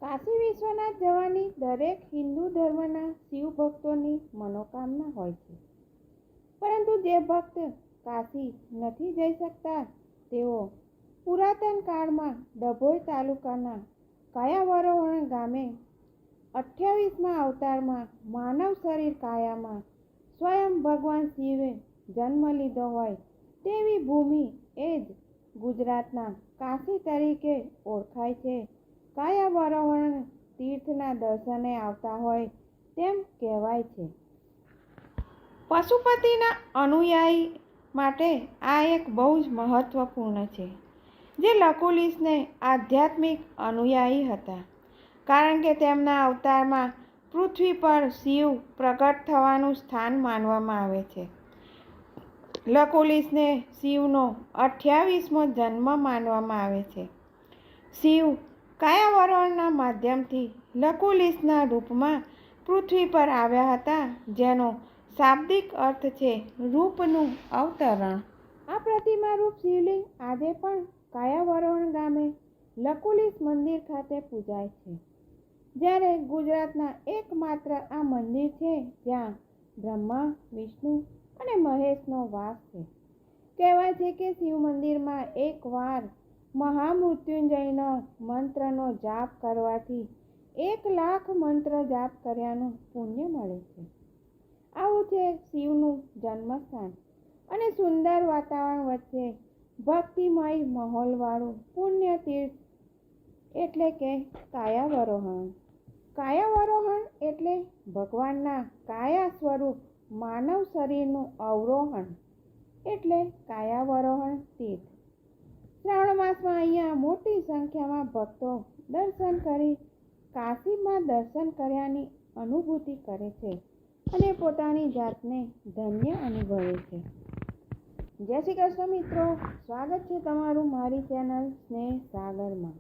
કાશી વિશ્વનાથ જવાની દરેક હિન્દુ ધર્મના શિવ ભક્તોની મનોકામના હોય છે, પરંતુ જે ભક્ત કાશી નથી જઈ શકતા તેઓ પુરાતન કાળમાં ડભોઈ તાલુકાના કાયાવરોહણ ગામે 28મા અવતારમાં માનવ શરીર કાયામાં સ્વયં ભગવાન શિવે જન્મ લીધો હોય તેવી ભૂમિ એ જ ગુજરાતના કાશી તરીકે ઓળખાય છે. કાયાવરોહણ તીર્થના દર્શને આવતા હોય તેમ કહેવાય છે. પશુપતિના અનુયાયી માટે આ એક બહુ જ મહત્વપૂર્ણ છે, જે લકુલિશને આધ્યાત્મિક અનુયાયી હતા, કારણ કે તેમના અવતારમાં પૃથ્વી પર શિવ પ્રગટ થવાનું સ્થાન માનવામાં આવે છે. લકુલિશને શિવનો 28મો જન્મ માનવામાં આવે છે. શિવ કાયાવરોહણના માધ્યમથી લકુલિશના રૂપમાં પૃથ્વી પર આવ્યા હતા, જેનો શાબ્દિક અર્થ છે રૂપનું અવતરણ. આ પ્રતિમારૂપ શિવલિંગ આજે પણ કાયાવરોહણ ગામે લકુલિશ મંદિર ખાતે પૂજાય છે, જ્યારે ગુજરાતના એકમાત્ર આ મંદિર છે જ્યાં બ્રહ્મા, વિષ્ણુ અને મહેશનો વાસ છે. કહેવાય છે કે શિવ મંદિરમાં એકવાર મહામૃત્યુંજયનો મંત્રનો જાપ કરવાથી 1,00,000 મંત્ર જાપ કર્યાનું પુણ્ય મળે છે. આવું છે શિવનું જન્મસ્થાન અને સુંદર વાતાવરણ વચ્ચે ભક્તિમય માહોલવાળું પુણ્ય તીર્થ એટલે કે કાયાવરોહણ. કાયાવરોહણ એટલે ભગવાનના કાયા સ્વરૂપ માનવ શરીરનું અવરોહણ એટલે કાયાવરોહણ તીર્થ. શ્રાવણ માસમાં અહીંયા મોટી સંખ્યામાં ભક્તો દર્શન કરી કાશીમાં દર્શન કર્યાની અનુભૂતિ કરે છે અને પોતાની જાતને ધન્ય અનુભવે છે. જય શ્રી કૃષ્ણ મિત્રો, સ્વાગત છે તમારું મારી ચેનલ સ્નેહ સાગરમાં.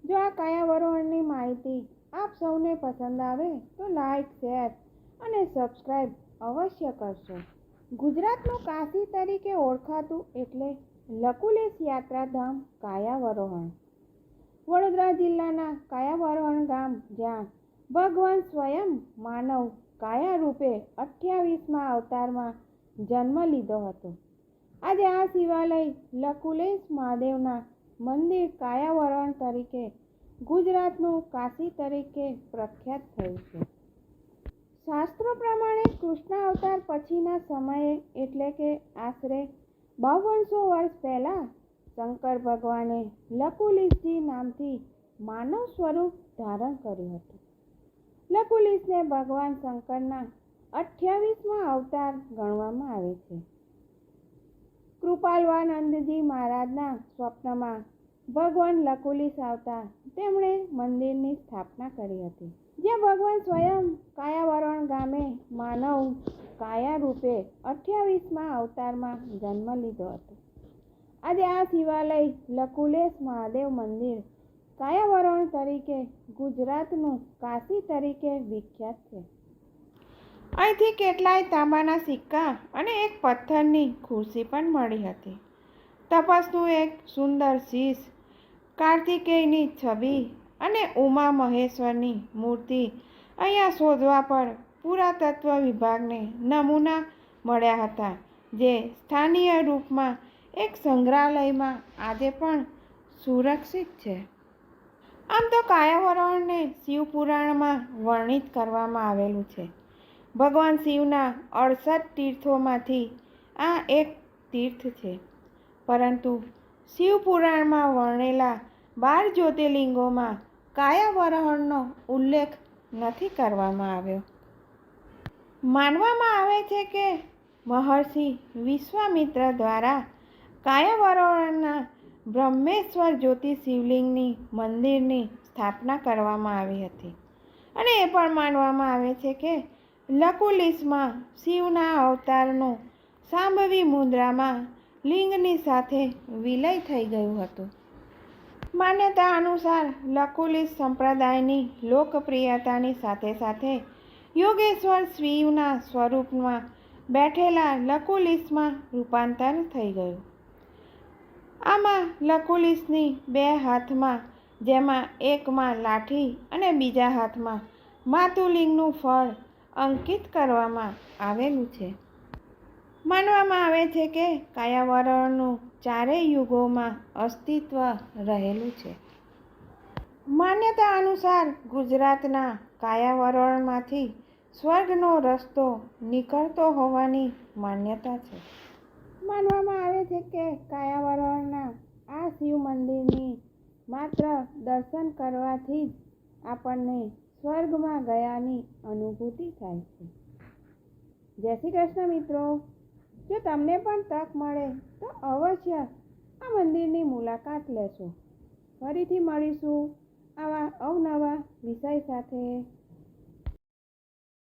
જો આ કાયાવરોહણની માહિતી આપ સૌને પસંદ આવે તો લાઈક, શેર અને સબસ્ક્રાઈબ અવશ્ય કરશો. ગુજરાતનું કાશી તરીકે ઓળખાતું એટલે લકુલિશ યાત્રાધામ કાયાવરોહણ. વડોદરા જિલ્લાના કાયાવરોહણ ગામ, જ્યાં ભગવાન સ્વયં માનવ કાયા રૂપે 28મા અવતારમાં જન્મ લીધો હતો. આજે આ શિવાલય લકુલિશ મહાદેવના મંદિર કાયાવરોહણ તરીકે ગુજરાતનું કાશી તરીકે પ્રખ્યાત થયું છે. શાસ્ત્રો પ્રમાણે કૃષ્ણ અવતાર પછીના સમયે એટલે કે આશરે 5200 વર્ષ પહેલાં શંકર ભગવાને લકુલિશજી નામથી માનવ સ્વરૂપ ધારણ કર્યું હતું. લકુલિશને ભગવાન શંકરના 28મા અવતાર ગણવામાં આવે છે. કૃપાલવાનંદજી મહારાજના સ્વપ્નમાં ભગવાન લકુલિશ આવતા તેમણે મંદિરની સ્થાપના કરી હતી, જ્યાં ભગવાન સ્વયં કાયાવરોહણ ગામે માનવ કાયા રૂપે 28મા અવતારમાં જન્મ લીધો હતો. આજે આ શિવાલય લકુલિશ મહાદેવ મંદિર કાયાવરોહણ તરીકે ગુજરાતનું કાશી તરીકે વિખ્યાત છે. અહીંથી કેટલાય તાંબાના સિક્કા અને એક પથ્થરની ખુરશી પણ મળી હતી. તપસનું એક સુંદર શીશ, કાર્તિકેયની છબી અને ઉમા મહેશ્વરની મૂર્તિ અહીંયા શોધવા પર પુરાતત્વ વિભાગને નમૂના મળ્યા હતા, જે સ્થાનીય રૂપમાં એક સંગ્રહાલયમાં આજે પણ સુરક્ષિત છે. આમ તો કાયાવરોહણને શિવપુરાણમાં વર્ણિત કરવામાં આવેલું છે. ભગવાન શિવના 68 તીર્થોમાંથી આ એક તીર્થ છે, પરંતુ શિવપુરાણમાં વર્ણેલા 12 જ્યોતિર્લિંગોમાં કાયાવરોહણનો ઉલ્લેખ નથી કરવામાં આવ્યો. માનવામાં આવે છે કે મહર્ષિ વિશ્વામિત્ર દ્વારા કાયાવરોહણના બ્રહ્મેશ્વર જ્યોતિ શિવલિંગની મંદિરની સ્થાપના કરવામાં આવી હતી, અને એ પણ માનવામાં આવે છે કે લકુલિશમાં શિવના અવતારનું શાંભવી મુદ્રામાં લિંગની સાથે વિલય થઈ ગયું હતું. માન્યતા અનુસાર લકુલિશ સંપ્રદાયની લોકપ્રિયતાની સાથે સાથે યોગેશ્વર શિવના સ્વરૂપમાં બેઠેલા લકુલિશમાં રૂપાંતર થઈ ગયું. આમાં લકુલિશની 2 હાથમાં જેમાં એકમાં લાઠી અને બીજા હાથમાં માતુલિંગનું ફળ અંકિત કરવામાં આવેલું છે. માનવામાં આવે છે કે કાયાવરણનું ચારેય યુગોમાં અસ્તિત્વ રહેલું છે. માન્યતા અનુસાર ગુજરાતના કાયાવરણમાંથી સ્વર્ગનો રસ્તો નીકળતો હોવાની માન્યતા છે. માનવામાં આવે છે કે કાયાવરણના આ શિવ મંદિરની માત્ર દર્શન કરવાથી જ આપણને સ્વર્ગમાં ગયાની અનુભૂતિ થાય છે. જય શ્રી કૃષ્ણ મિત્રો. જો તમને પણ તક મળે તો અવશ્ય આ મંદિરની મુલાકાત લેશો. ફરીથી મળીશું આવા અવનવા વિષય સાથે.